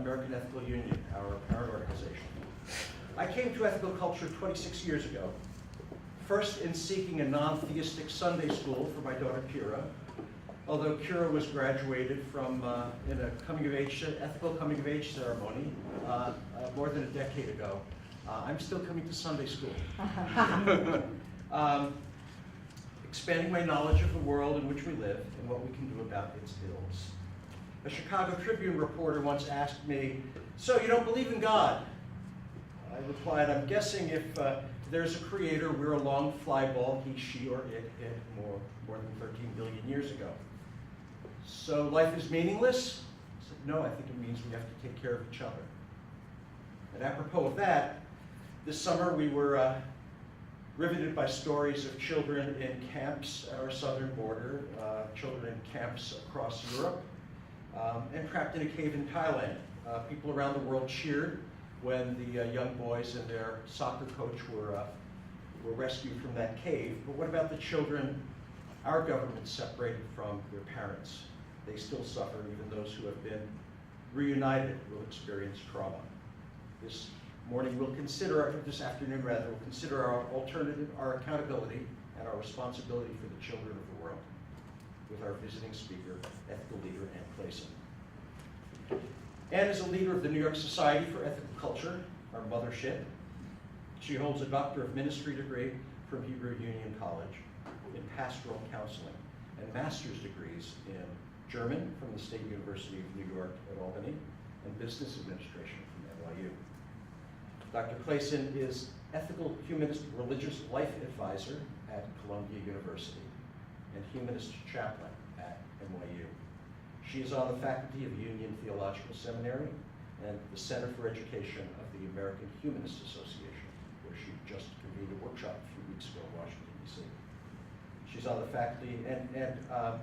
American Ethical Union, our parent organization. I came to ethical culture 26 years ago, first in seeking a non-theistic Sunday school for my daughter Kira, although Kira was graduated from in a ethical coming-of-age ceremony more than a decade ago. I'm still coming to Sunday school. Expanding my knowledge of the world in which we live and what we can do about its ills. A Chicago Tribune reporter once asked me, "So you don't believe in God?" I replied, "I'm guessing if there's a creator, we're a long fly ball, he, she, or it hit more than 13 billion years ago. So life is meaningless?" I said, "No, I think it means we have to take care of each other." And apropos of that, this summer we were riveted by stories of children in camps at our southern border, children in camps across Europe, and trapped in a cave in Thailand. People around the world cheered when the young boys and their soccer coach were rescued from that cave. But what about the children our government separated from their parents? They still suffer. Even those who have been reunited will experience trauma. This afternoon, we'll consider our alternative, our accountability, and our responsibility for the children of the world with our visiting speaker, ethical leader Anne Klaeysen. Anne is a leader of the New York Society for Ethical Culture, our mothership. She holds a Doctor of Ministry degree from Hebrew Union College in pastoral counseling and master's degrees in German from the State University of New York at Albany and business administration from NYU. Dr. Klaeysen is ethical humanist religious life advisor at Columbia University and humanist chaplain at NYU. She is on the faculty of Union Theological Seminary and the Center for Education of the American Humanist Association, where she just convened a workshop a few weeks ago in Washington, D.C. She's on the faculty,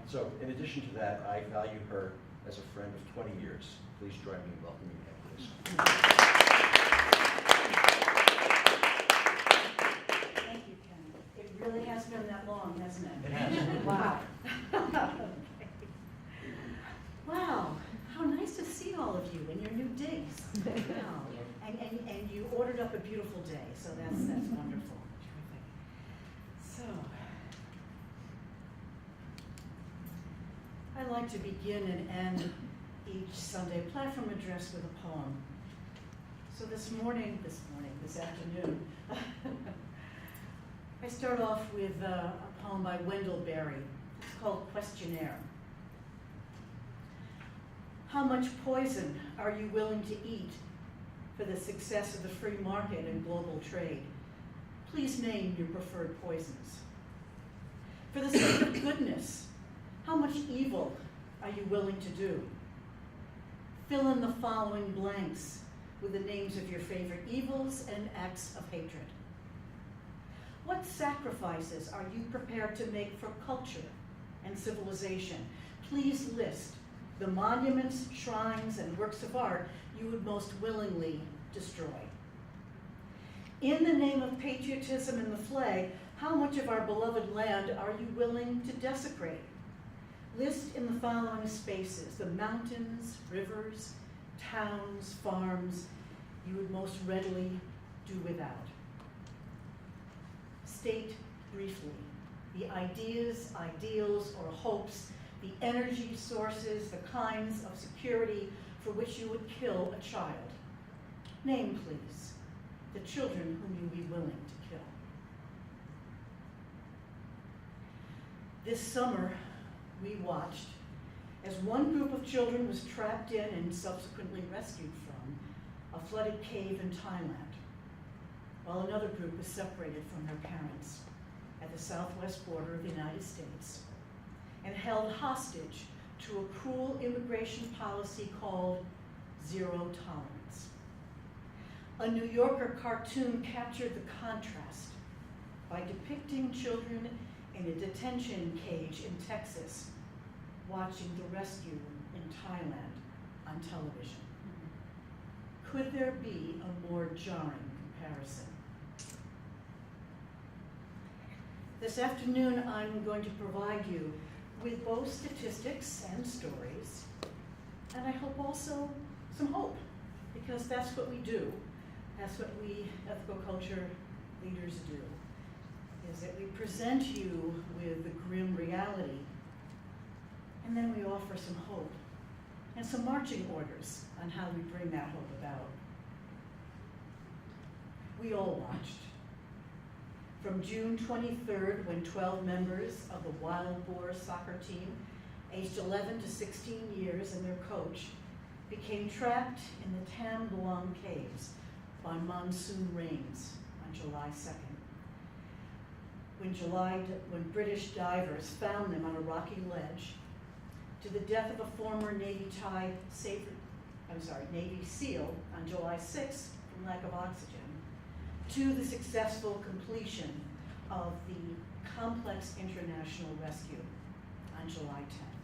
so in addition to that, I value her as a friend of 20 years. Please join me in welcoming Anne Klaeysen. Thank you, Ken. It really has been that long, hasn't it? It has. Wow. Wow, how nice to see all of you in your new digs. Wow. And you ordered up a beautiful day, so that's wonderful. Terrific. So, I like to begin and end each Sunday platform address with a poem. So this afternoon, I start off with a poem by Wendell Berry. It's called Questionnaire. How much poison are you willing to eat for the success of the free market and global trade? Please name your preferred poisons. For the sake of goodness, how much evil are you willing to do? Fill in the following blanks with the names of your favorite evils and acts of hatred. What sacrifices are you prepared to make for culture and civilization? Please list the monuments, shrines, and works of art you would most willingly destroy. In the name of patriotism and the flag, how much of our beloved land are you willing to desecrate? List in the following spaces the mountains, rivers, towns, farms you would most readily do without. State briefly the ideas, ideals, or hopes, the energy sources, the kinds of security for which you would kill a child. Name, please, the children whom you'd be willing to kill. This summer, we watched as one group of children was trapped in and subsequently rescued from a flooded cave in Thailand, while another group was separated from their parents at the southwest border of the United States and held hostage to a cruel immigration policy called zero tolerance. A New Yorker cartoon captured the contrast by depicting children in a detention cage in Texas watching the rescue in Thailand on television. Could there be a more jarring comparison? This afternoon, I'm going to provide you with both statistics and stories, and I hope also some hope. because that's what we do. That's what we ethical culture leaders do, is that we present you with the grim reality, and then we offer some hope and some marching orders on how we bring that hope about. We all watched. From June 23rd, when 12 members of the Wild Boar soccer team, aged 11 to 16 years, and their coach, became trapped in the Tam Luang caves by monsoon rains on July 2nd. When British divers found them on a rocky ledge, to the death of a former Navy SEAL on July 6th from lack of oxygen, to the successful completion of the complex international rescue on July 10th.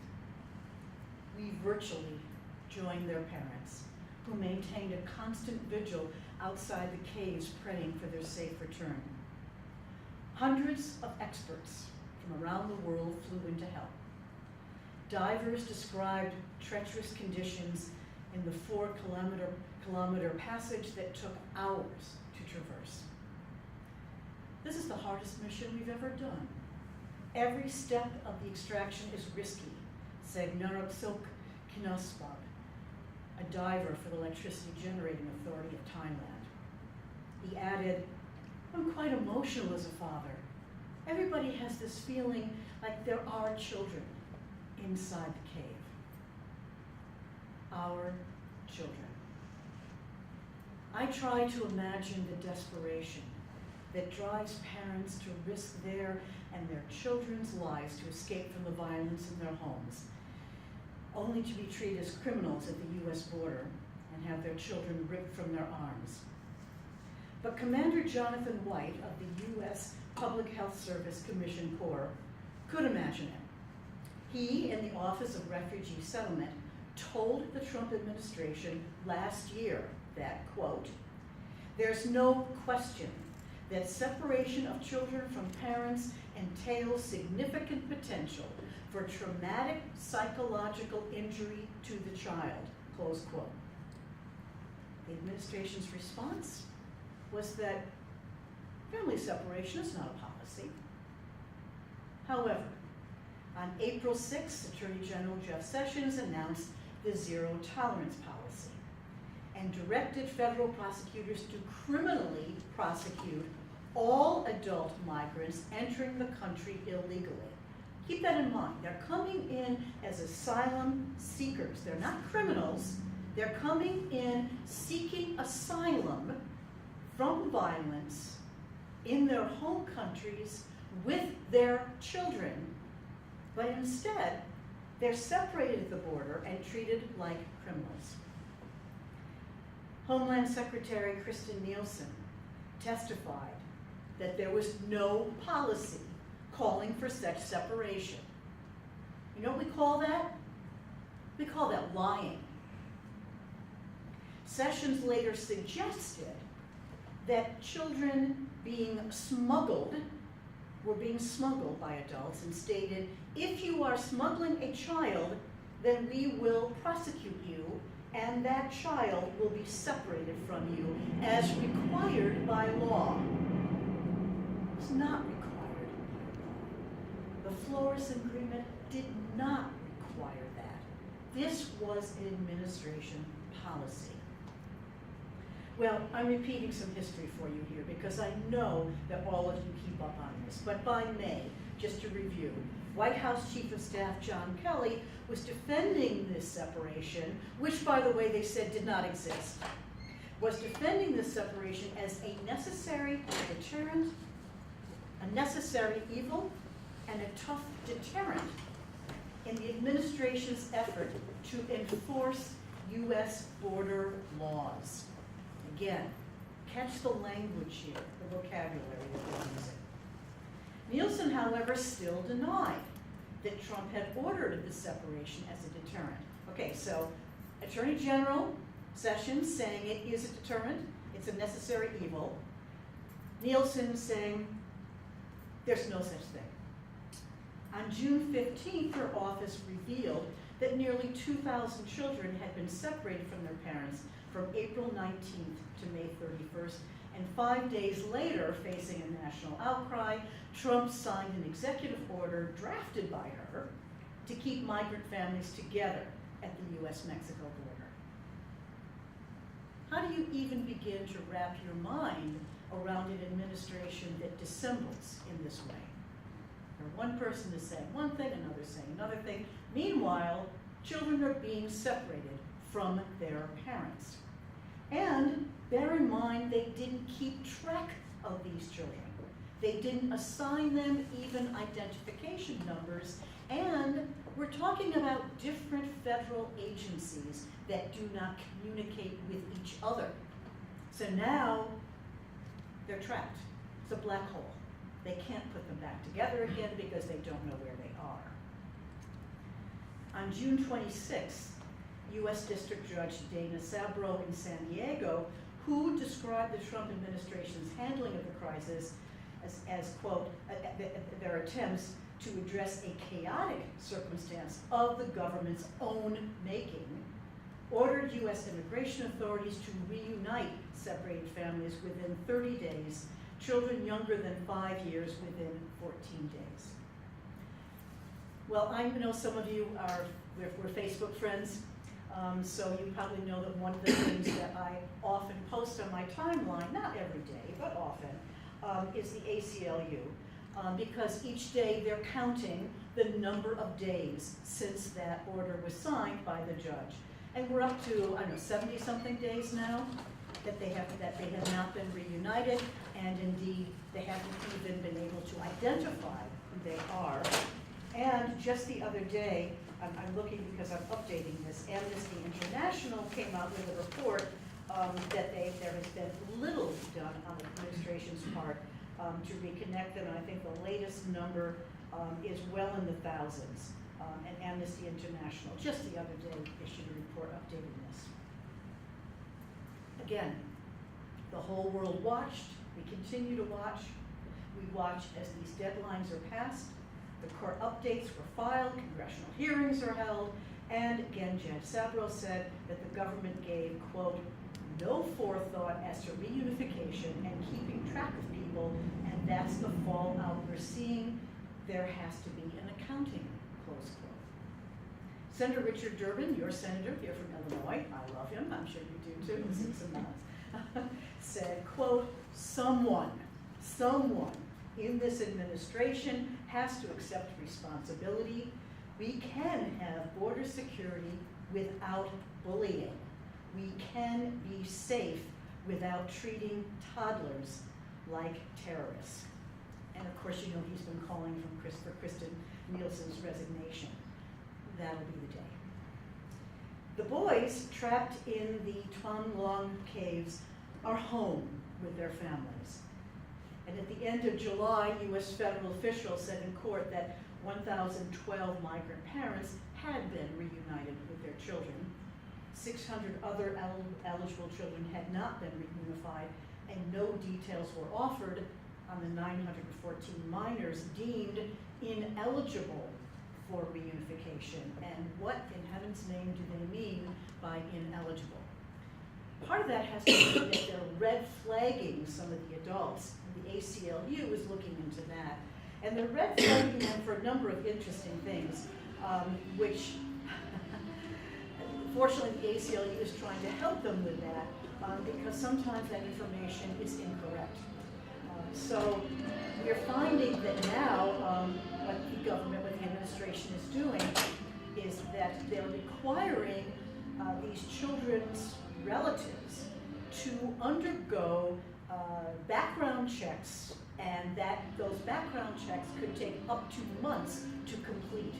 We virtually joined their parents, who maintained a constant vigil outside the caves praying for their safe return. Hundreds of experts from around the world flew in to help. Divers described treacherous conditions in the 4-kilometer passage that took hours to traverse. This is the hardest mission we've ever done. Every step of the extraction is risky, said Naroksoke Kinaspab, a diver for the Electricity Generating Authority of Thailand. He added, "I'm quite emotional as a father. Everybody has this feeling like there are children inside the cave. Our children." I try to imagine the desperation that drives parents to risk their and their children's lives to escape from the violence in their homes, only to be treated as criminals at the US border and have their children ripped from their arms. But Commander Jonathan White of the US Public Health Service Commission Corps could imagine it. He, in the Office of Refugee Settlement, told the Trump administration last year that, quote, "There's no question that separation of children from parents entails significant potential for traumatic psychological injury to the child," close quote. The administration's response was that family separation is not a policy. However, on April 6th, Attorney General Jeff Sessions announced the zero tolerance policy and directed federal prosecutors to criminally prosecute all adult migrants entering the country illegally. Keep that in mind. They're coming in as asylum seekers. They're not criminals. They're coming in seeking asylum from violence in their home countries with their children, but instead, they're separated at the border and treated like criminals. Homeland Secretary Kristen Nielsen testified that there was no policy calling for such separation. You know what we call that? We call that lying. Sessions later suggested that children were being smuggled by adults, and stated, "If you are smuggling a child, then we will prosecute you, and that child will be separated from you as required by law." It's not required by law. The Flores Agreement did not require that. This was an administration policy. Well, I'm repeating some history for you here because I know that all of you keep up on this. But by May, just to review, White House Chief of Staff John Kelly was defending this separation, which, by the way, they said did not exist, was defending this separation as a necessary deterrent, a necessary evil, and a tough deterrent in the administration's effort to enforce U.S. border laws. Again, catch the language here, the vocabulary that we're using. Nielsen, however, still denied that Trump had ordered the separation as a deterrent. Okay, so Attorney General Sessions saying it is a deterrent, it's a necessary evil. Nielsen saying there's no such thing. On June 15th, her office revealed that nearly 2,000 children had been separated from their parents from April 19th to May 31st, and 5 days later, facing a national outcry, Trump signed an executive order drafted by her to keep migrant families together at the US-Mexico border. How do you even begin to wrap your mind around an administration that dissembles in this way? Where one person is saying one thing, another saying another thing. Meanwhile, children are being separated from their parents. And bear in mind, they didn't keep track of these children. They didn't assign them even identification numbers, and we're talking about different federal agencies that do not communicate with each other. So now they're trapped. It's a black hole. They can't put them back together again because they don't know where they are. On June 26th, U.S. District Judge Dana Sabro in San Diego, who described the Trump administration's handling of the crisis as quote, their attempts to address a chaotic circumstance of the government's own making, ordered U.S. immigration authorities to reunite separated families within 30 days, children younger than 5 years within 14 days. Well, I know some of you we're Facebook friends, so you probably know that one of the things that I often post on my timeline, not every day, but often, is the ACLU, because each day they're counting the number of days since that order was signed by the judge. And we're up to, I don't know, 70-something days now that they have not been reunited, and indeed they haven't even been able to identify who they are. And just the other day, I'm looking because I'm updating this, Amnesty International came out with a report that there has been little done on the administration's part to reconnect them, and I think the latest number is well in the thousands. And Amnesty International, just the other day, issued a report updating this. Again, the whole world watched. We continue to watch. We watch as these deadlines are passed. The court updates were filed, congressional hearings are held, and again, Judge Sabro said that the government gave, quote, no forethought as to reunification and keeping track of people, and that's the fallout we're seeing. There has to be an accounting, close quote. Senator Richard Durbin, your senator here from Illinois, I love him, I'm sure you do too, see some nods, said, quote, someone in this administration has to accept responsibility. We can have border security without bullying. We can be safe without treating toddlers like terrorists. And of course, you know he's been calling for Kristen Nielsen's resignation. That'll be the day. The boys trapped in the Tuan Long caves are home with their families. And at the end of July, U.S. federal officials said in court that 1,012 migrant parents had been reunited with their children. 600 other eligible children had not been reunified, and no details were offered on the 914 minors deemed ineligible for reunification. And what in heaven's name do they mean by ineligible? Part of that has to do that they're red flagging some of the adults. The ACLU is looking into that. And they're red flagging them for a number of interesting things, which fortunately the ACLU is trying to help them with that because sometimes that information is incorrect. So we're finding that now what the government, what the administration is doing is that they're requiring these children's relatives to undergo background checks, and that those background checks could take up to months to complete.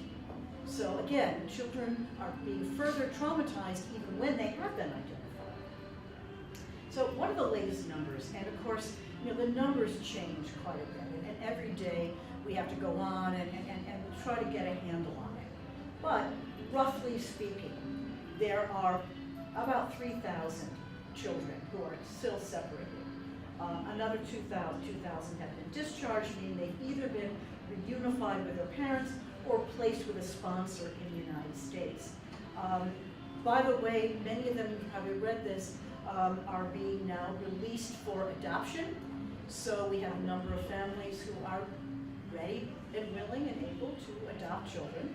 So again, children are being further traumatized even when they have been identified. So what are the latest numbers? And of course, you know, the numbers change quite a bit, and every day we have to go on and try to get a handle on it. But roughly speaking, there are about 3,000 children who are still separated. Another 2,000 have been discharged, meaning they've either been reunified with their parents or placed with a sponsor in the United States. By the way, many of them, you've probably read this, are being now released for adoption. So we have a number of families who are ready and willing and able to adopt children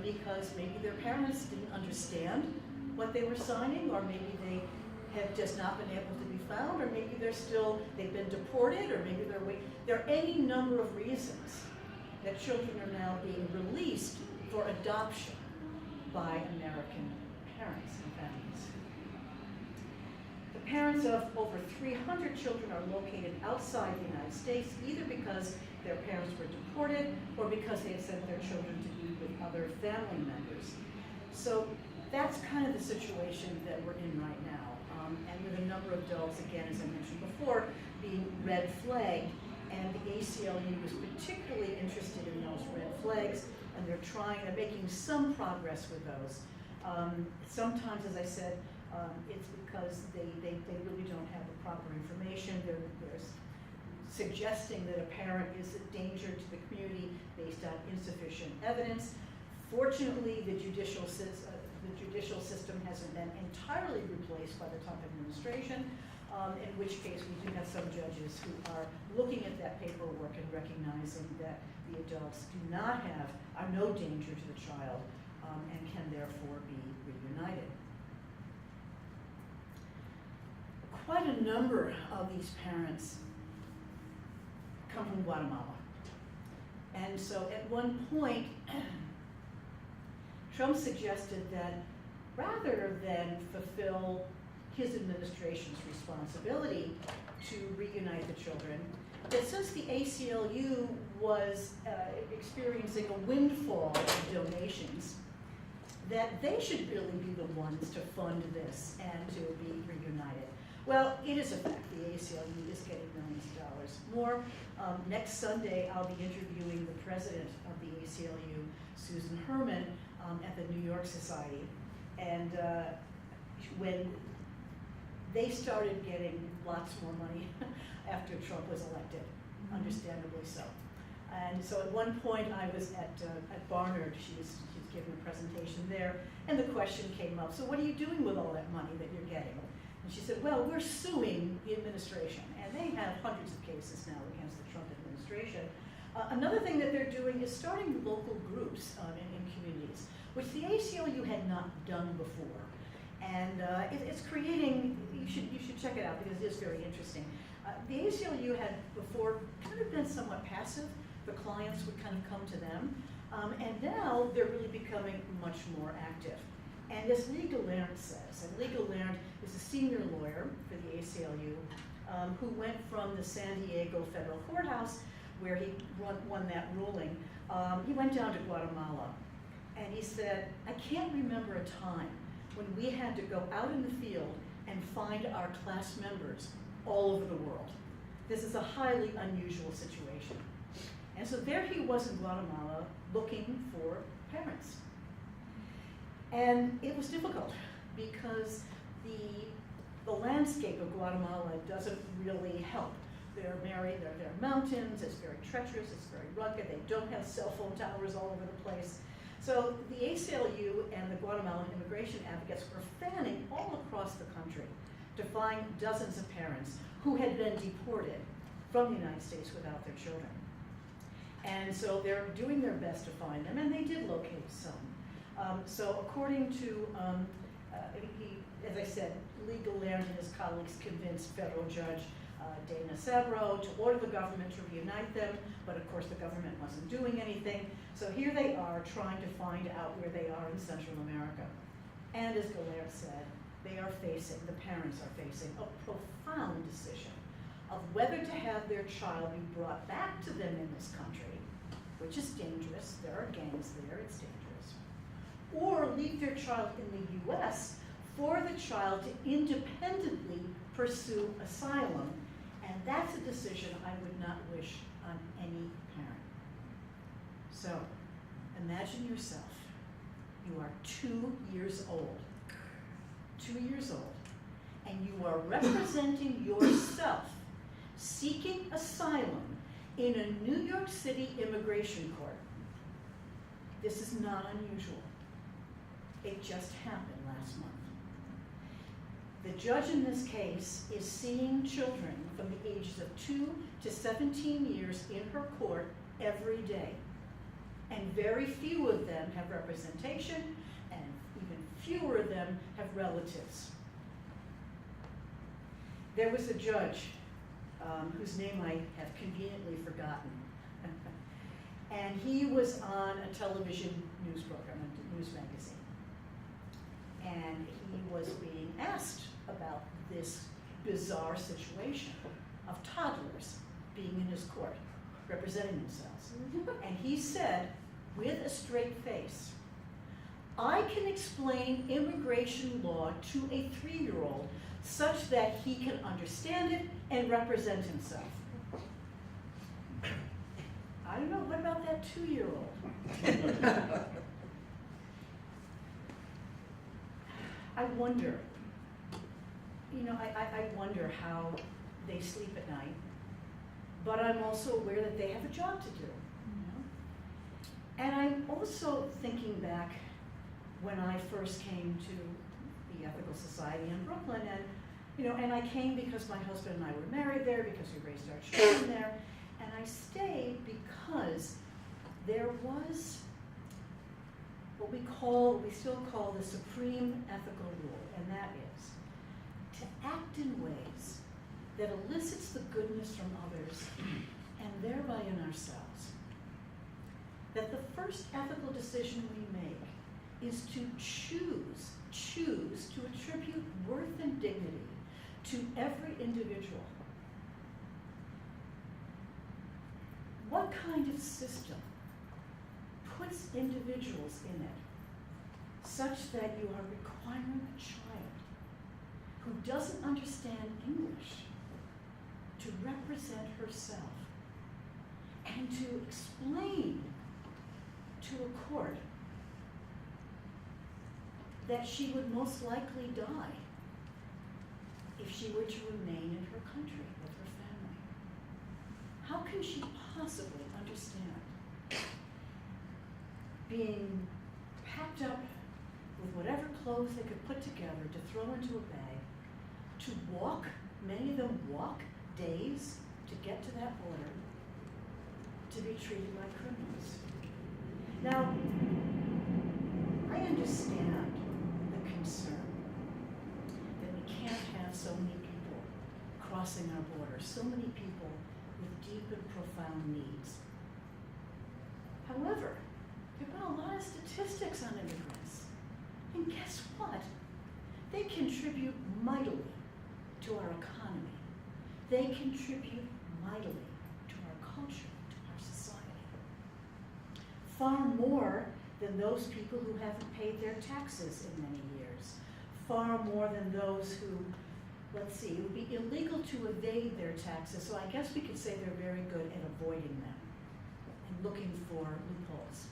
because maybe their parents didn't understand what they were signing, or maybe they have just not been able to be found, or maybe they've been deported, or maybe they're waiting. There are any number of reasons that children are now being released for adoption by American parents and families. The parents of over 300 children are located outside the United States, either because their parents were deported or because they had sent their children to be with other family members. So that's kind of the situation that we're in right now. And with a number of adults, again, as I mentioned before, being red flagged, and the ACLU was particularly interested in those red flags, and they're making some progress with those. Sometimes, as I said, it's because they really don't have the proper information. They're suggesting that a parent is a danger to the community based on insufficient evidence. Fortunately, the judicial system hasn't been entirely replaced by the Trump administration, in which case we do have some judges who are looking at that paperwork and recognizing that the adults are no danger to the child and can therefore be reunited. Quite a number of these parents come from Guatemala. And so at one point, Trump suggested that rather than fulfill his administration's responsibility to reunite the children, that since the ACLU was experiencing a windfall of donations, that they should really be the ones to fund this and to be reunited. Well, it is a fact. The ACLU is getting millions of dollars more. Next Sunday, I'll be interviewing the president of the ACLU, Susan Herman, at the New York Society. And when they started getting lots more money after Trump was elected, understandably so. And so at one point I was at Barnard, she's giving a presentation there, and the question came up, so what are you doing with all that money that you're getting? And she said, well, we're suing the administration, and they have hundreds of cases now against the Trump administration. Another thing that they're doing is starting local groups in communities, which the ACLU had not done before. And it's creating, you should check it out because it is very interesting. The ACLU had before kind of been somewhat passive. The clients would kind of come to them. And now they're really becoming much more active. And as Lee Gallant says, and Lee Gallant is a senior lawyer for the ACLU who went from the San Diego federal courthouse where he won that ruling. He went down to Guatemala and he said, I can't remember a time when we had to go out in the field and find our class members all over the world. This is a highly unusual situation. And so there he was in Guatemala looking for parents. And it was difficult because the landscape of Guatemala doesn't really help. They're mountains, it's very treacherous, it's very rugged, they don't have cell phone towers all over the place. So the ACLU and the Guatemalan immigration advocates were fanning all across the country to find dozens of parents who had been deported from the United States without their children. And so they're doing their best to find them, and they did locate some. So according to, as I said, Lee Gallant and his colleagues convinced federal judge Dana Sabro to order the government to reunite them, but of course the government wasn't doing anything. So here they are trying to find out where they are in Central America. And as Gallant said, the parents are facing a profound decision of whether to have their child be brought back to them in this country, which is dangerous, there are gangs there, it's dangerous, or leave their child in the US for the child to independently pursue asylum. And that's a decision I would not wish on any parent. So, imagine yourself, you are 2 years old, and you are representing yourself seeking asylum in a New York City immigration court. This is not unusual. It just happened last month. The judge in this case is seeing children from the ages of 2 to 17 years in her court every day. And very few of them have representation, and even fewer of them have relatives. There was a judge whose name I have conveniently forgotten. And he was on a television news program, a news magazine. And he was being asked about this bizarre situation of toddlers being in his court, representing themselves. And he said, with a straight face, "I can explain immigration law to a 3-year-old such that he can understand it and represent himself." I don't know, what about that 2-year-old? I wonder, I wonder how they sleep at night, but I'm also aware that they have a job to do. And I'm also thinking back when I first came to the Ethical Society in Brooklyn, and I came because my husband and I were married there, because we raised our children there, and I stayed because there was what we still call the supreme ethical rule, and that is to act in ways that elicits the goodness from others and thereby in ourselves. That the first ethical decision we make is to choose to attribute worth and dignity to every individual. What kind of system puts individuals in it such that you are requiring a child who doesn't understand English to represent herself and to explain to a court that she would most likely die if she were to remain in her country with her family? How can she possibly understand being packed up with whatever clothes they could put together to throw into a bag, to walk, many of them walk days to get to that border, to be treated like criminals? Now, I understand the concern that we can't have so many people crossing our borders, so many people with deep and profound needs. However, there have been a lot of statistics on immigrants, and guess what? They contribute mightily to our economy. They contribute mightily to our culture, to our society. Far more than those people who haven't paid their taxes in many years. Far more than those who, let's see, it would be illegal to evade their taxes, so I guess we could say they're very good at avoiding them and looking for loopholes.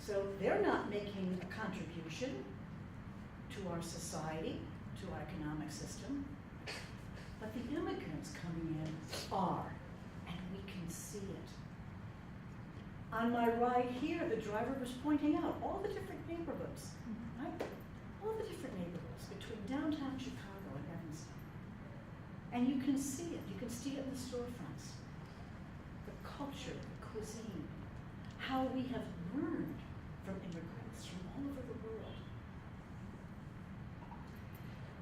So they're not making a contribution to our society, to our economic system, but the immigrants coming in are, and we can see it. On my ride here, the driver was pointing out all the different neighborhoods, right? All the different neighborhoods between downtown Chicago and Evanston. And you can see it. You can see it in the storefronts. The culture, the cuisine, how we have learned from immigrants from all over the world.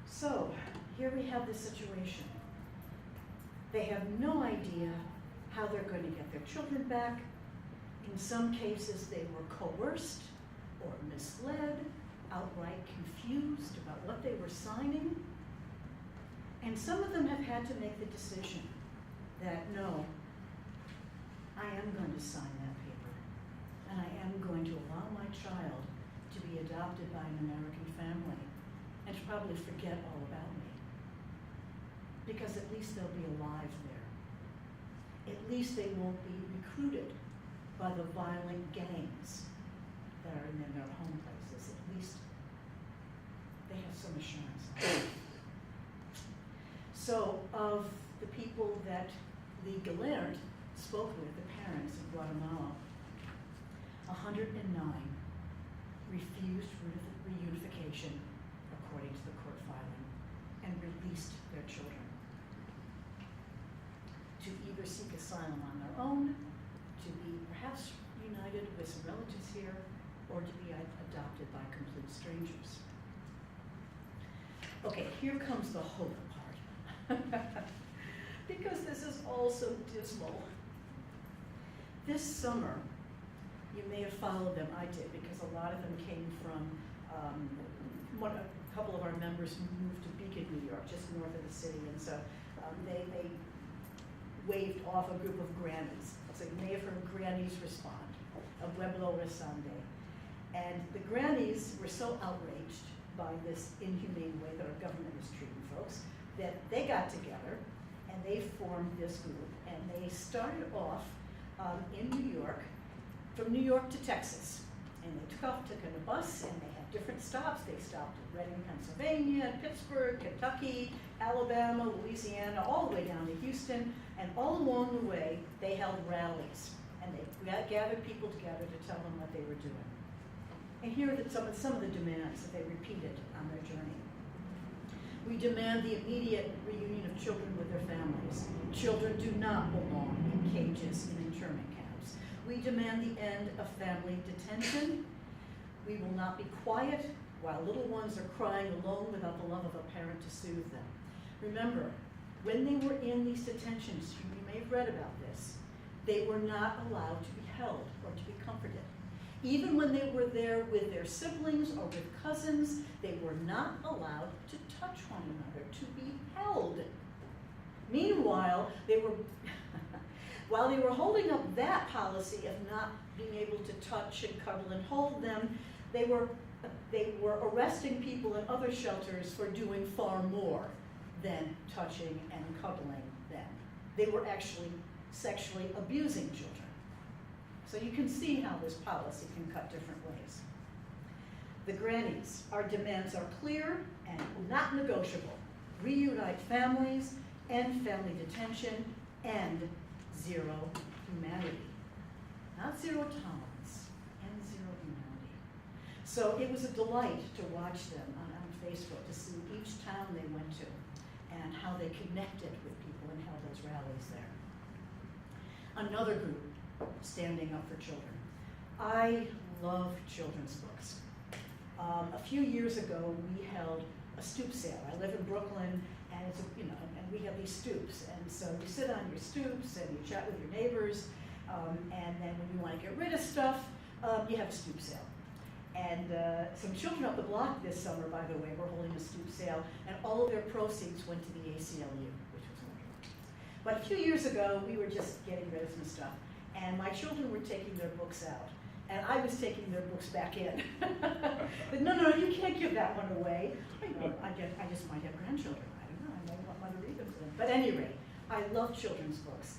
So, here we have this situation. They have no idea how they're going to get their children back. In some cases, they were coerced or misled, outright confused about what they were signing. And some of them have had to make the decision that, no, I am going to sign that paper, and I am going to allow my child to be adopted by an American family and to probably forget all about me. Because at least they'll be alive there. At least they won't be recruited by the violent gangs that are in their home places. At least they have some assurance. So, of the people that Lee Gallant spoke with, the parents in Guatemala, 109 refused reunification according to the court filing, and released their children to either seek asylum on their own, to be perhaps united with some relatives here, or to be adopted by complete strangers. Okay, here comes the hope part. Because this is all so dismal. This summer, you may have followed them, I did, because a lot of them came from, a couple of our members moved to Beacon, New York, just north of the city, and so they waved off a group of grannies. So you may have heard Grannies Respond, a Pueblo Resande. And the grannies were so outraged by this inhumane way that our government is treating folks that they got together and they formed this group, and they started off in New York, from New York to Texas. And they took on a bus, and they had different stops. They stopped at Reading, Pennsylvania, Pittsburgh, Kentucky, Alabama, Louisiana, all the way down to Houston. And all along the way, they held rallies. And they gathered people together to tell them what they were doing. And here are some of the demands that they repeated on their journey. We demand the immediate reunion of children with their families. Children do not belong in cages in internment camps. We demand the end of family detention. We will not be quiet while little ones are crying alone without the love of a parent to soothe them. Remember, when they were in these detentions, you may have read about this, they were not allowed to be held or to be comforted. Even when they were there with their siblings or with cousins, they were not allowed to touch one another, to be held. Meanwhile, while they were holding up that policy of not being able to touch and cuddle and hold them, they were arresting people in other shelters for doing far more than touching and cuddling them. They were actually sexually abusing children. So you can see how this policy can cut different ways. The grannies, our demands are clear and not negotiable. Reunite families, end family detention, and zero humanity. Not zero tolerance, and zero humanity. So it was a delight to watch them on Facebook, to see each town they went to and how they connected with people and held those rallies there. Another group standing up for children. I love children's books. A few years ago, we held a stoop sale. I live in Brooklyn, and it's and we have these stoops, and so you sit on your stoops and you chat with your neighbors, and then when you want to get rid of stuff, you have a stoop sale. And some children up the block this summer, by the way, were holding a stoop sale, and all of their proceeds went to the ACLU, which was wonderful. But a few years ago, we were just getting rid of some stuff, and my children were taking their books out, and I was taking their books back in. But no, you can't give that one away. I just might have grandchildren. I don't know. I might want to read them to them. But at any rate, I love children's books.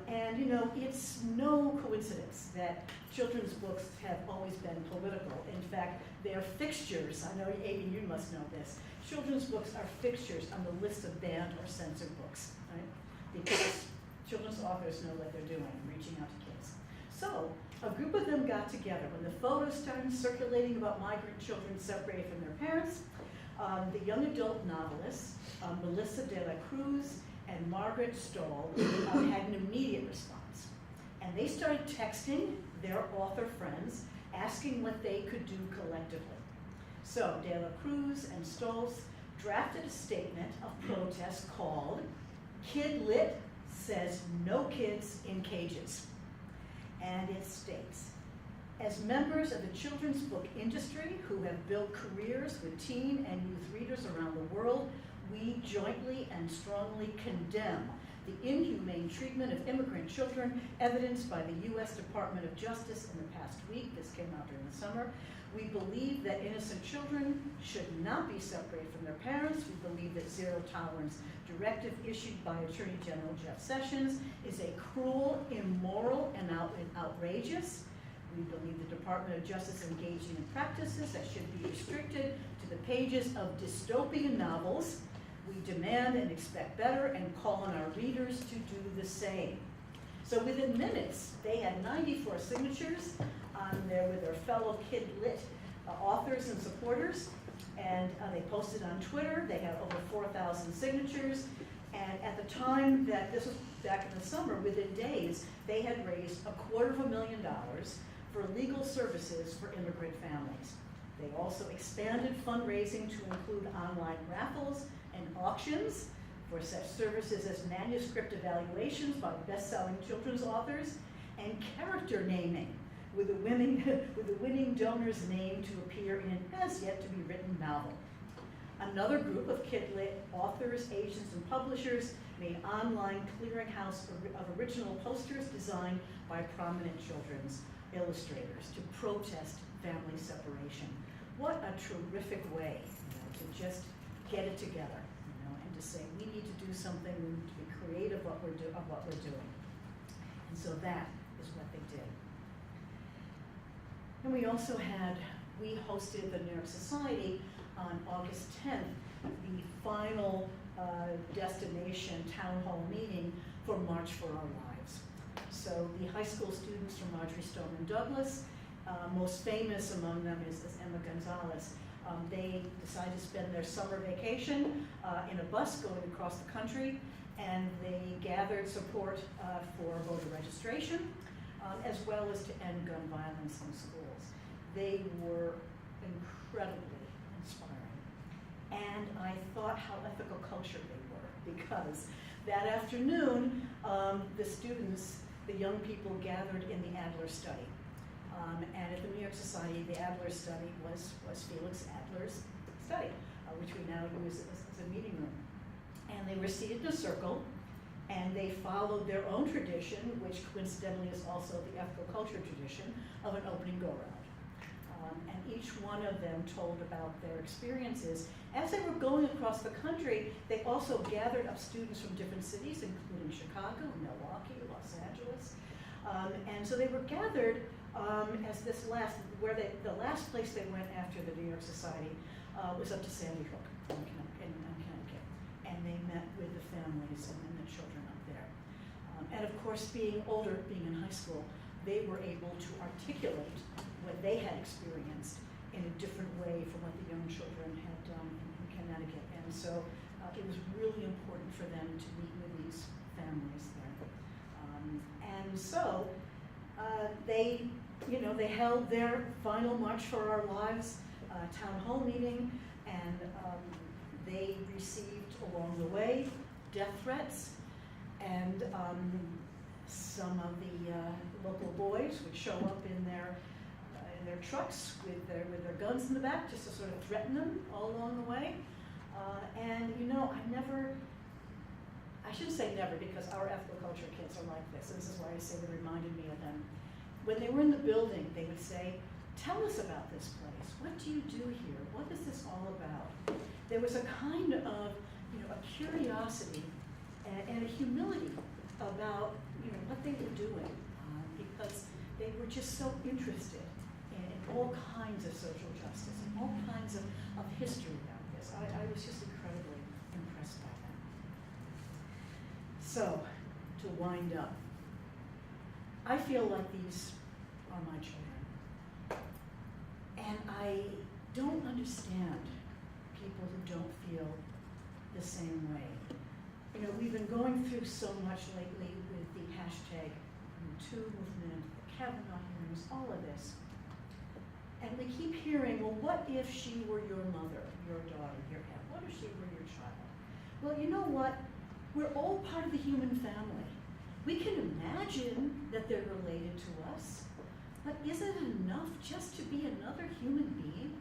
And it's no coincidence that children's books have always been political. In fact, they're fixtures. I know, Amy, you must know this. Children's books are fixtures on the list of banned or censored books, right? Because children's authors know what they're doing, reaching out to kids. So a group of them got together. When the photos started circulating about migrant children separated from their parents, the young adult novelists, Melissa de la Cruz and Margaret Stoll, had an immediate response. And they started texting their author friends, asking what they could do collectively. So de la Cruz and Stoll drafted a statement of protest called Kid Lit Says No Kids in Cages. And it states, as members of the children's book industry who have built careers with teen and youth readers around the world, we jointly and strongly condemn the inhumane treatment of immigrant children evidenced by the U.S. Department of Justice in the past week. This came out during the summer. We believe that innocent children should not be separated from their parents. We believe that zero tolerance directive issued by Attorney General Jeff Sessions is a cruel, immoral, and outrageous. We believe the Department of Justice engaging in practices that should be restricted to the pages of dystopian novels. We demand and expect better and call on our readers to do the same. So within minutes, they had 94 signatures on there with their fellow Kid Lit authors and supporters, and they posted on Twitter. They had over 4,000 signatures, and at the time that, this was back in the summer, within days, they had raised $250,000 for legal services for immigrant families. They also expanded fundraising to include online raffles and auctions for such services as manuscript evaluations by best-selling children's authors and character naming, with the winning donor's name to appear in an as-yet-to-be-written novel. Another group of kid-lit authors, agents, and publishers made online clearinghouse of original posters designed by prominent children's illustrators to protest family separation. What a terrific way, to just get it together, and to say we need to do something, we need to be creative of what we're doing. And so that is what they did. And we also we hosted the New York Society on August 10th, the final destination town hall meeting for March for Our Lives. So the high school students from Marjorie Stoneman Douglas, most famous among them is Emma Gonzalez. They decided to spend their summer vacation in a bus going across the country, and they gathered support for voter registration, as well as to end gun violence in schools. They were incredibly inspiring. And I thought how ethical culture they were, because that afternoon, the students, the young people gathered in the Adler study. And at the New York Society, the Adler study was Felix Adler's study, which we now use as a meeting room. And they were seated in a circle, and they followed their own tradition, which coincidentally is also the ethical culture tradition, of an opening go-round. And each one of them told about their experiences. As they were going across the country, they also gathered up students from different cities, including Chicago, Milwaukee, Los Angeles. And so they were gathered as the last place they went after the New York Society was up to Sandy Hook in Connecticut. And they met with the families and the children up there. And of course, being older, being in high school, they were able to articulate what they had experienced in a different way from what the young children had done in Connecticut. And so it was really important for them to meet with these families there. And so they held their final March for Our Lives town hall meeting, and they received along the way death threats, and some of the local boys would show up in their trucks with their guns in the back, just to sort of threaten them all along the way. And I shouldn't say never, because our ethical culture kids are like this. This is why I say they reminded me of them. When they were in the building, they would say, "Tell us about this place. What do you do here? What is this all about?" There was a kind of, a curiosity and a humility about, what they were doing, because they were just so interested in all kinds of social justice and all kinds of history around this. I was just incredibly impressed by that. So, to wind up, I feel like these are my children. And I don't understand people who don't feel the same way. We've been going through so much lately with the hashtag #MeToo movement, the Kavanaugh hearings, all of this. And we keep hearing, well, what if she were your mother, your daughter, your aunt? What if she were your child? Well, you know what? We're all part of the human family. We can imagine that they're related to us, but is it enough just to be another human being?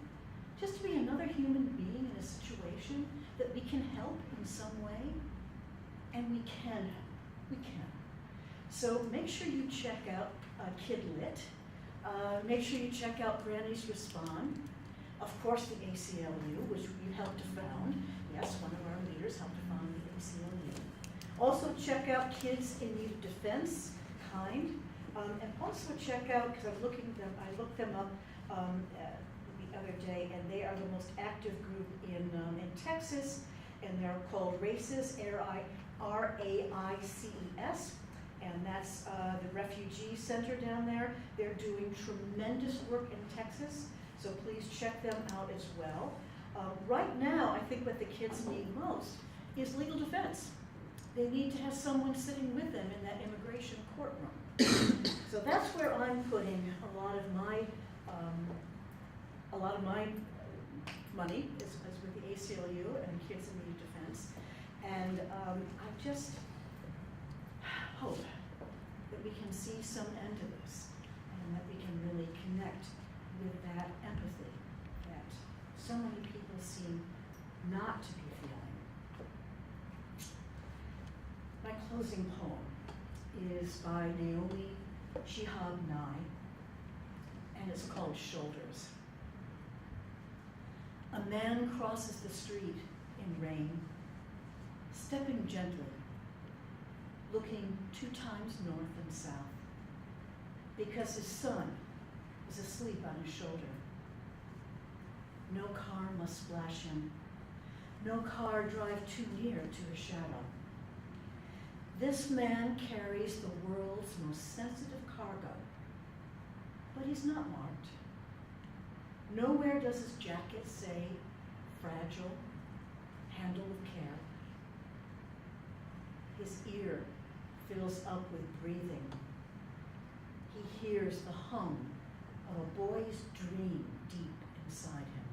Just to be another human being in a situation that we can help in some way? And we can. So make sure you check out Kidlit. Make sure you check out Granny's Respond. Of course, the ACLU, which we helped to found. Yes, one of our leaders helped to found the ACLU. Also check out Kids in Need of Defense, KIND. And also check out, because I looked them up the other day, and they are the most active group in Texas, and they're called RAICES, RAICES, and that's the refugee center down there. They're doing tremendous work in Texas So please check them out as well. Right now, I think what the kids need most is legal defense. They need to have someone sitting with them in that immigration courtroom. So that's where I'm putting a lot of my money is with the ACLU and Kids in Need of Defense. And I just hope that we can see some end to this and that we can really connect with that empathy that so many people seem not to be feeling. My closing poem is by Naomi Shihab Nye, and it's called Shoulders. A man crosses the street in rain, stepping gently, looking 2 times north and south, because his son is asleep on his shoulder. No car must splash him. No car drive too near to his shadow. This man carries the world's most sensitive cargo, but he's not marked. Nowhere does his jacket say, fragile, handle with care. His ear fills up with breathing. He hears the hum of a boy's dream deep inside him.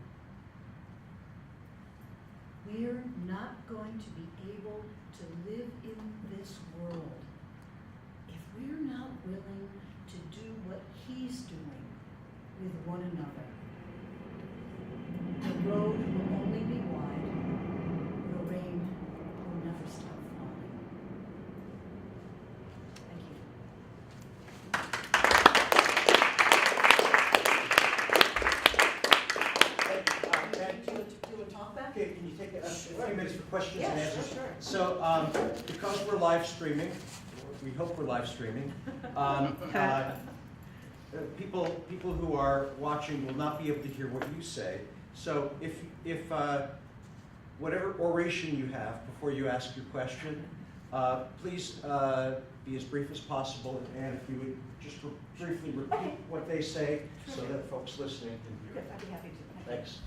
We're not going to be able to live in this world if we're not willing to do what he's doing with one another. The road will only be wide. The rain will never stop falling. Thank you. Do a talk back? Okay, can you take a few minutes for questions and Yeah, answers? sure. So, because we're live streaming, we hope we're live streaming, people who are watching will not be able to hear what you say. So if whatever oration you have before you ask your question, please be as brief as possible, and if you would just briefly repeat what they say so that folks listening can hear. Good, I'd be happy to. Thanks.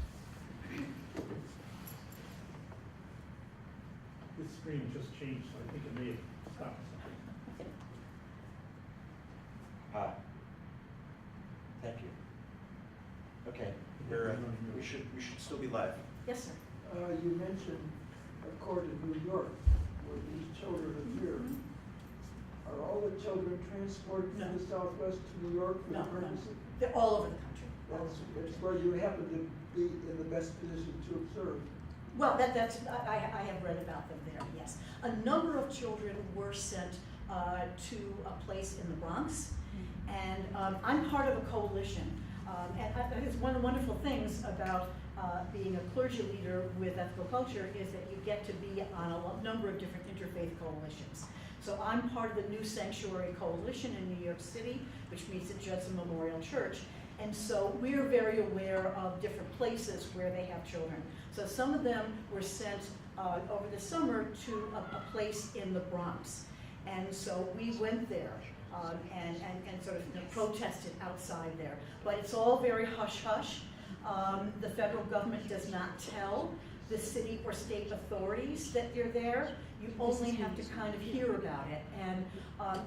This screen just changed, so I think it may have stopped something. Thank you. Okay, we should still be live. Yes, sir. You mentioned a court in New York where these children appear. Are all the children transported No. from the Southwest to New York for No, the purposes? They're all over the country. That's where you happen to be in the best position to observe. Well, I have read about them there, yes. A number of children were sent to a place in the Bronx, and I'm part of a coalition. And I think it's one of the wonderful things about being a clergy leader with ethical culture is that you get to be on a number of different interfaith coalitions. So I'm part of the New Sanctuary Coalition in New York City, which meets at Judson Memorial Church. And so we're very aware of different places where they have children. So some of them were sent over the summer to a place in the Bronx. And so we went there and sort of protested outside there. But it's all very hush-hush. The federal government does not tell the city or state authorities that they're there. You only have to kind of hear about it. And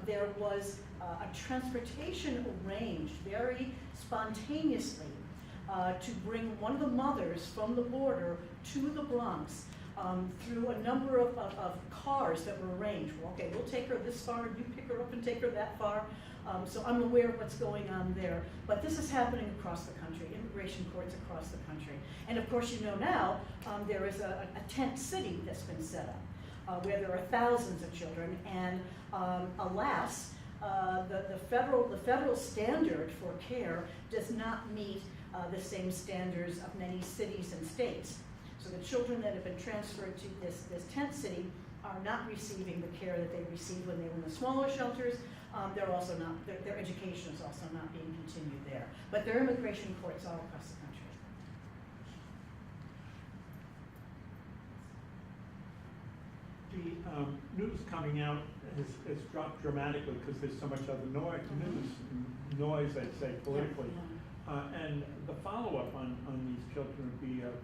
there was a transportation arranged very spontaneously to bring one of the mothers from the border to the Bronx through a number of cars that were arranged. Well, okay, we'll take her this far, you pick her up and take her that far. So I'm aware of what's going on there. But this is happening across the country, immigration courts across the country. And of course, you know now, there is a tent city that's been set up where there are thousands of children. And alas, the federal standard for care does not meet the same standards of many cities and states. So the children that have been transferred to this tent city are not receiving the care that they received when they were in the smaller shelters. They're also not, their education is also not being continued there. But there are immigration courts all across the country. The news coming out has dropped dramatically because there's so much other noise, I'd say, politically. And the follow-up on these children would be of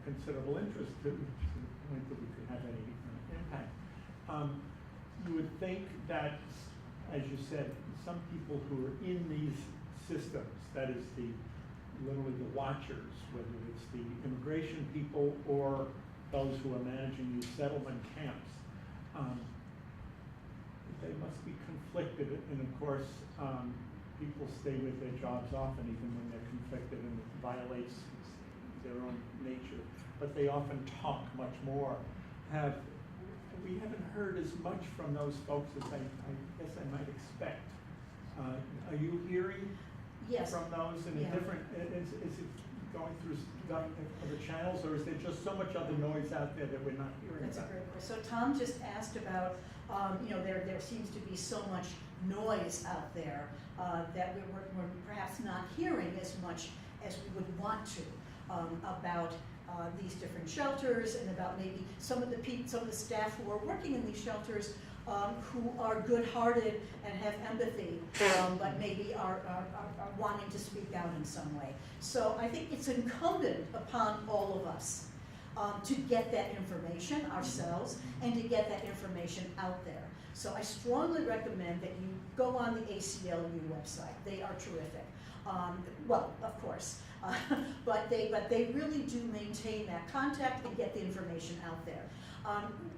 considerable interest to the point that we could have any impact. You would think that, as you said, some people who are in these systems, that is literally the watchers, whether it's the immigration people or those who are managing these settlement camps, they must be conflicted, and of course, people stay with their jobs often even when they're conflicted and it violates their own nature, but they often talk much more. We haven't heard as much from those folks as I guess I might expect. Are you hearing Yes. from those in a different, is it going through other channels, or is there just so much other noise out there that we're not hearing That's a about? great question. So Tom just asked about, there seems to be so much noise out there that we're perhaps not hearing as much as we would want to about these different shelters, and about maybe some of the staff who are working in these shelters who are good-hearted and have empathy, but maybe are wanting to speak out in some way. So I think it's incumbent upon all of us to get that information ourselves and to get that information out there. So I strongly recommend that you go on the ACLU website. They are terrific. Well, of course, but they really do maintain that contact and get the information out there.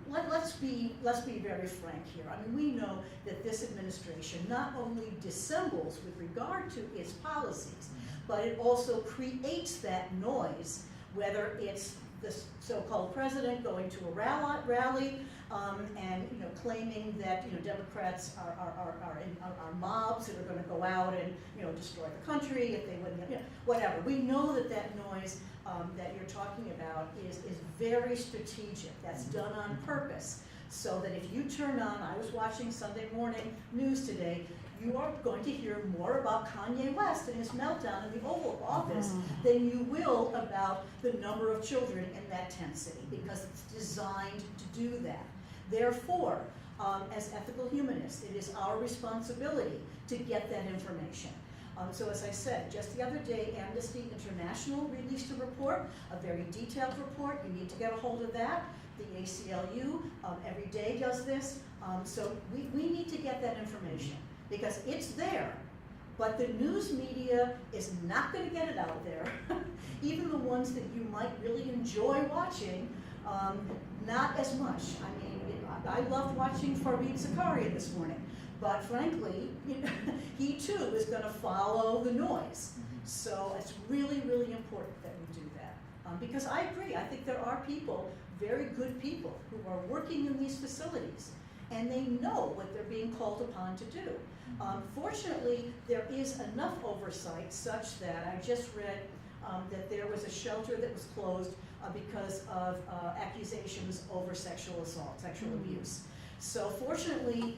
Let's be very frank here. I mean, we know that this administration not only dissembles with regard to its policies, but it also creates that noise, whether it's the so-called president going to a rally and claiming that Democrats are mobs that are going to go out and destroy the country if they wouldn't, whatever. We know that noise that you're talking about is very strategic. That's done on purpose, so that if you turn on, I was watching Sunday morning news today, you are going to hear more about Kanye West and his meltdown in the Oval Office than you will about the number of children in that tent city, because it's designed to do that. Therefore, as ethical humanists, it is our responsibility to get that information. So as I said, just the other day, Amnesty International released a report, a very detailed report. You need to get a hold of that. The ACLU every day does this. So we need to get that information, because it's there, but the news media is not going to get it out there. Even the ones that you might really enjoy watching, not as much. I mean, I loved watching Fareed Zakaria this morning, but frankly, he too is going to follow the noise. So it's really, really important that we do that. Because I agree, I think there are people, very good people, who are working in these facilities, and they know what they're being called upon to do. Fortunately, there is enough oversight such that I just read that there was a shelter that was closed because of accusations over sexual assault, sexual abuse. So fortunately,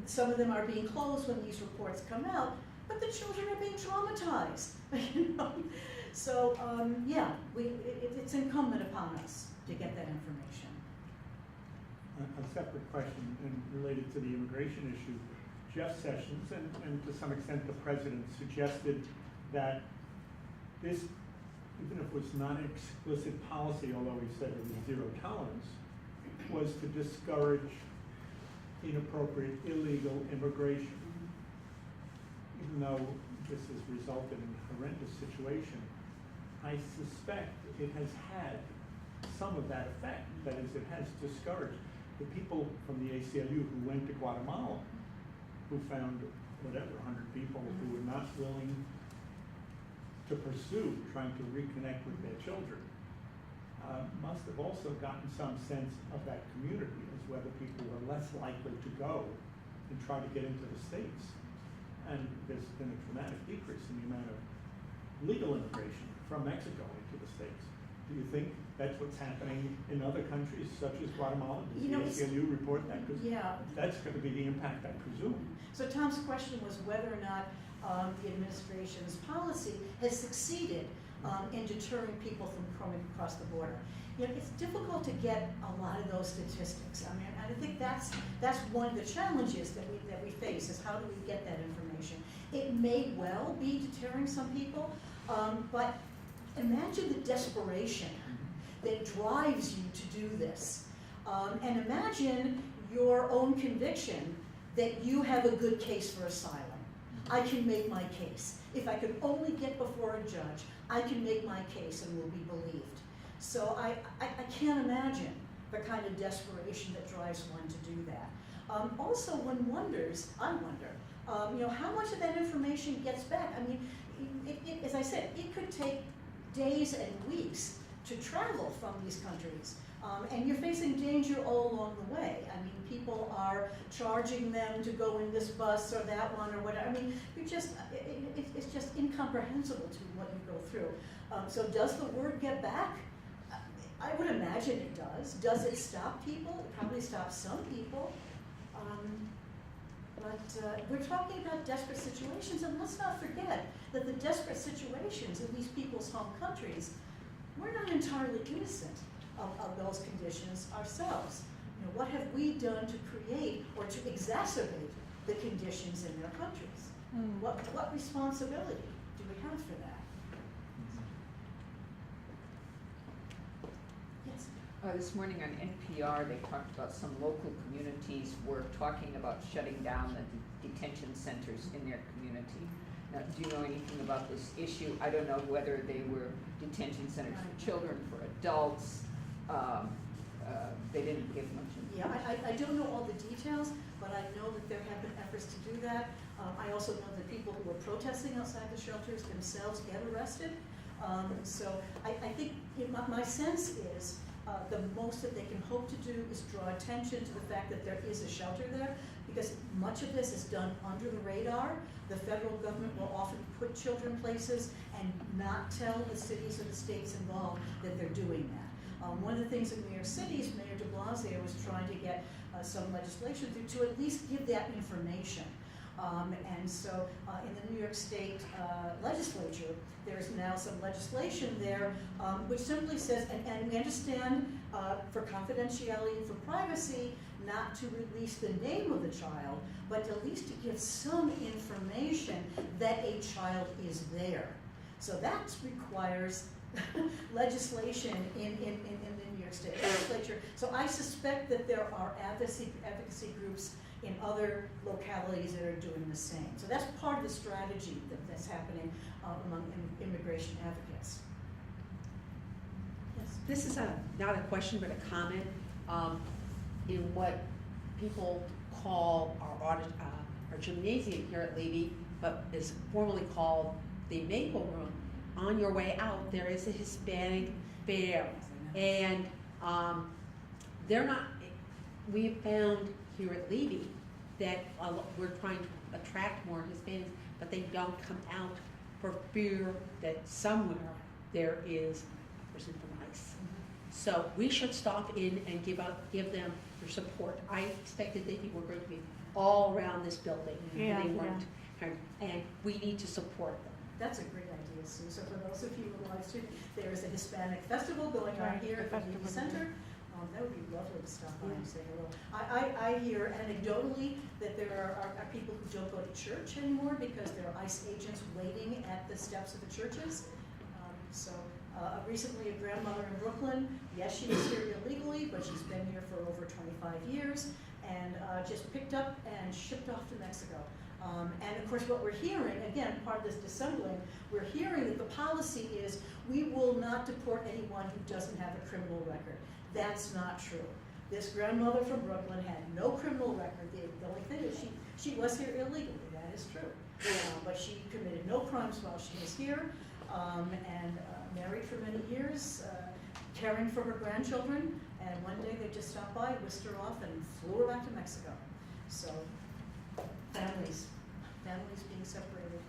some of them are being closed when these reports come out, but the children are being traumatized. So yeah, it's incumbent upon us to get that information. A separate question and related to the immigration issue. Jeff Sessions, and to some extent the president, suggested that this, even if it was not an explicit policy, although he said it was zero tolerance, was to discourage inappropriate illegal immigration. Even though this has resulted in a horrendous situation, I suspect it has had some of that effect. That is, it has discouraged the people from the ACLU who went to Guatemala, who found, 100 people who were not willing to pursue trying to reconnect with their children, must have also gotten some sense of that community, as whether people were less likely to go and try to get into the States. And there's been a dramatic decrease in the amount of legal immigration from Mexico into the States. Do you think that's what's happening in other countries, such as Guatemala? Does the ACLU report that? Because that's going to be the impact, I presume. So Tom's question was whether or not the administration's policy has succeeded in deterring people from coming across the border. You know, it's difficult to get a lot of those statistics. I mean, and I think that's one of the challenges that we face, is how do we get that information? It may well be deterring some people, but imagine the desperation that drives you to do this. And imagine your own conviction that you have a good case for asylum. I can make my case. If I could only get before a judge, I can make my case and will be believed. So I can't imagine the kind of desperation that drives one to do that. Also, one wonders, I wonder, you know, how much of that information gets back. I mean, as I said, it could take days and weeks to travel from these countries. And you're facing danger all along the way. I mean, people are charging them to go in this bus or that one or whatever. I mean, it's just incomprehensible to what you go through. So does the word get back? I would imagine it does. Does it stop people? It probably stops some people. But we're talking about desperate situations, and let's not forget that the desperate situations in these people's home countries, we're not entirely innocent of those conditions ourselves. You know, what have we done to create or to exacerbate the conditions in their countries? What responsibility do we have for that? Yes. This morning on NPR, they talked about some local communities were talking about shutting down the detention centers in their community. Now, do you know anything about this issue? I don't know whether they were detention centers for children, for adults. They didn't give much information. Yeah, I don't know all the details, but I know that there have been efforts to do that. I also know that people who are protesting outside the shelters themselves get arrested. So I think my sense is the most that they can hope to do is draw attention to the fact that there is a shelter there, because much of this is done under the radar. The federal government will often put children places and not tell the cities or the states involved that they're doing that. One of the things in New York City is Mayor de Blasio was trying to get some legislation to at least give that information. And so in the New York State legislature, there is now some legislation there which simply says, and we understand for confidentiality and for privacy, not to release the name of the child, but at least to give some information that a child is there. So that requires legislation in the New York State legislature. So I suspect that there are advocacy groups in other localities that are doing the same. So that's part of the strategy that's happening among immigration advocates. Yes. This is not a question, but a comment. In what people call our gymnasium here at Levy, but is formerly called the Maple Room. On your way out, there is a Hispanic fair, and they're not. We found here at Levy that we're trying to attract more Hispanics, but they don't come out for fear that somewhere there is a person from ICE. So we should stop in and give them their support. I expected that they were going to be all around this building, and they weren't. And we need to support them. That's a great idea, Sue. So for those of you who live stream, there is a Hispanic festival going on here at the Levy Center. That would be lovely to stop by and say hello. I hear anecdotally that there are people who don't go to church anymore because there are ICE agents waiting at the steps of the churches. Recently, a grandmother in Brooklyn, yes, she was here illegally, but she's been here for over 25 years, and just picked up and shipped off to Mexico. And of course, what we're hearing, again, part of this dissembling, we're hearing that the policy is we will not deport anyone who doesn't have a criminal record. That's not true. This grandmother from Brooklyn had no criminal record. The only thing is she was here illegally, that is true. But she committed no crimes while she was here, and married for many years, caring for her grandchildren, and one day they just stopped by, whisked her off, and flew her back to Mexico. So, families being separated.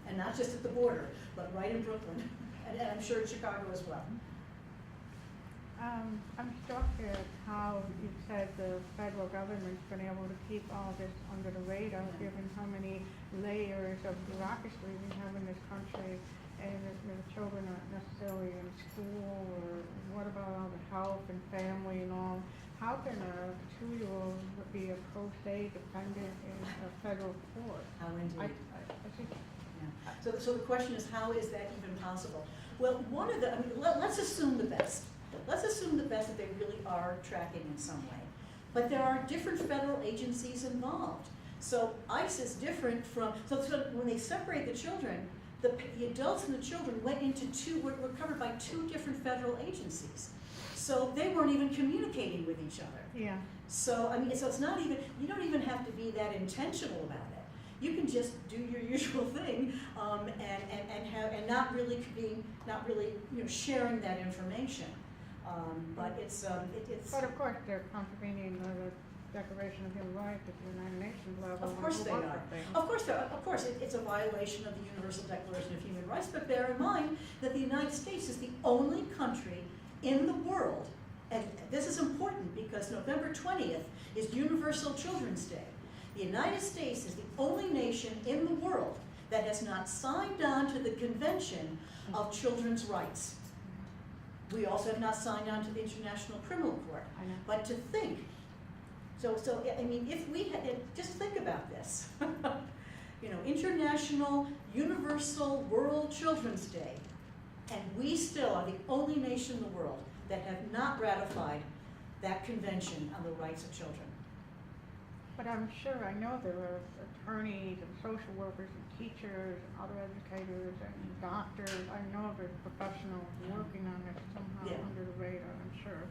And not just at the border, but right in Brooklyn, and I'm sure in Chicago as well. I'm shocked at how you said the federal government's been able to keep all this under the radar, given how many layers of bureaucracy we have in this country. and the children aren't necessarily in school, or what about all the health and family and all? How can a 2-year-old be a pro se defendant in a federal court? How indeed. I think, Yeah. So the question is, how is that even possible? Well, let's assume the best. Let's assume the best that they really are tracking in some way. But there are different federal agencies involved. So ICE is different from, so when they separate the children, the adults and the children were covered by 2 different federal agencies. So they weren't even communicating with each other. yeah. So, I mean, so it's not even, you don't even have to be that intentional about it. You can just do your usual thing, and not really sharing that information. But it's. But of course, they're contravening the Declaration of Human Rights at the United Nations level. Of course they are. Of course, it's a violation of the Universal Declaration of Human Rights, but bear in mind that the United States is the only country in the world, and this is important because November 20th is Universal Children's Day. The United States is the only nation in the world that has not signed on to the Convention of Children's Rights. We also have not signed on to the International Criminal Court. I know. But to think, so I mean, if we had, just think about this. International, Universal World Children's Day, and we still are the only nation in the world that have not ratified that convention on the rights of children. But I'm sure, I know there are attorneys and social workers and teachers and other educators and doctors. I know there's professionals working on it somehow Yeah. under the radar, I'm sure.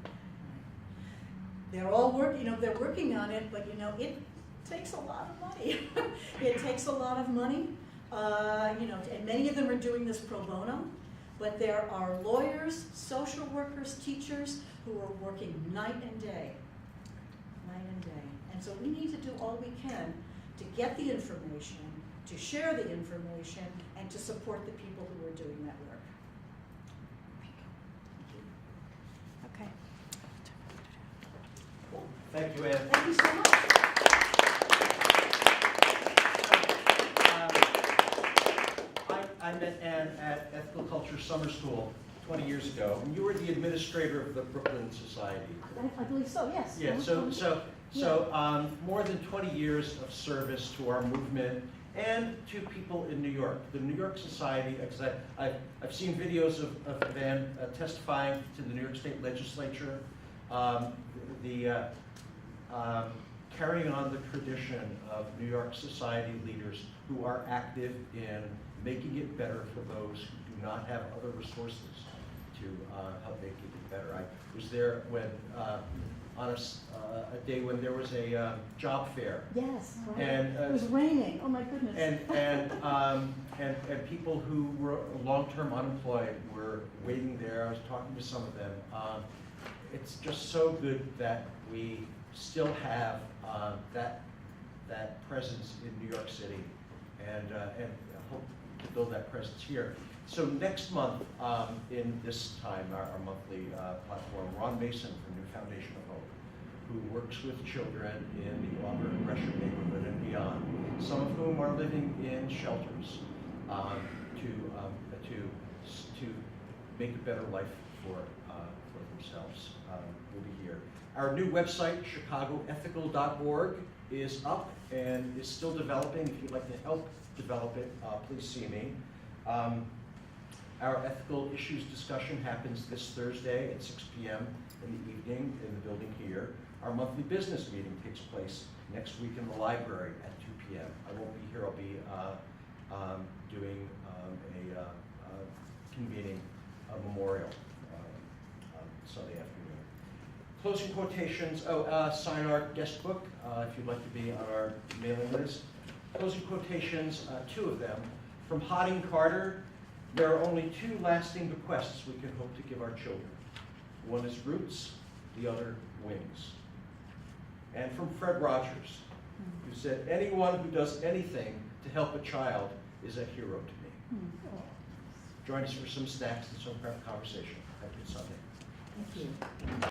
They're all they're working on it, but it takes a lot of money. It takes a lot of money, and many of them are doing this pro bono, but there are lawyers, social workers, teachers who are working night and day. And so we need to do all we can to get the information, to share the information, and to support the people who are doing that work. Okay. Cool. Thank you, Ann. Thank you so much. I met Ann at Ethical Culture Summer School 20 years ago. And you were the administrator of the Brooklyn Society. I believe so, yes. Yeah, more than 20 years of service to our movement and to people in New York. The New York Society, because I've seen videos of Ann testifying to the New York State Legislature, carrying on the tradition of New York Society leaders who are active in making it better for those who do not have other resources to help make it better. I was there when on a day when there was a job fair. Yes, right. And it was raining. Oh my goodness. And people who were long-term unemployed were waiting there. I was talking to some of them. It's just so good that we still have that presence in New York City, and I hope to build that presence here. So next month, in this time, our monthly platform, Ron Mason from New Foundation of Hope, who works with children in the Auburn and Gresham neighborhood and beyond, some of whom are living in shelters, to make a better life for themselves. Will be here. Our new website, chicagoethical.org, is up and is still developing. If you'd like to help develop it, please see me. Our ethical issues discussion happens this Thursday at 6 p.m. in the evening in the building here. Our monthly business meeting takes place next week in the library at 2 p.m. I won't be here. I'll be doing convening a memorial Sunday afternoon. Closing quotations. Sign our guest book if you'd like to be on our mailing list. Closing quotations, 2 of them. From Hodding Carter, there are only 2 lasting bequests we can hope to give our children. One is roots, the other wings. And from Fred Rogers, who said, anyone who does anything to help a child is a hero to me. Join us for some snacks and some conversation. Have a good Sunday. Thank you.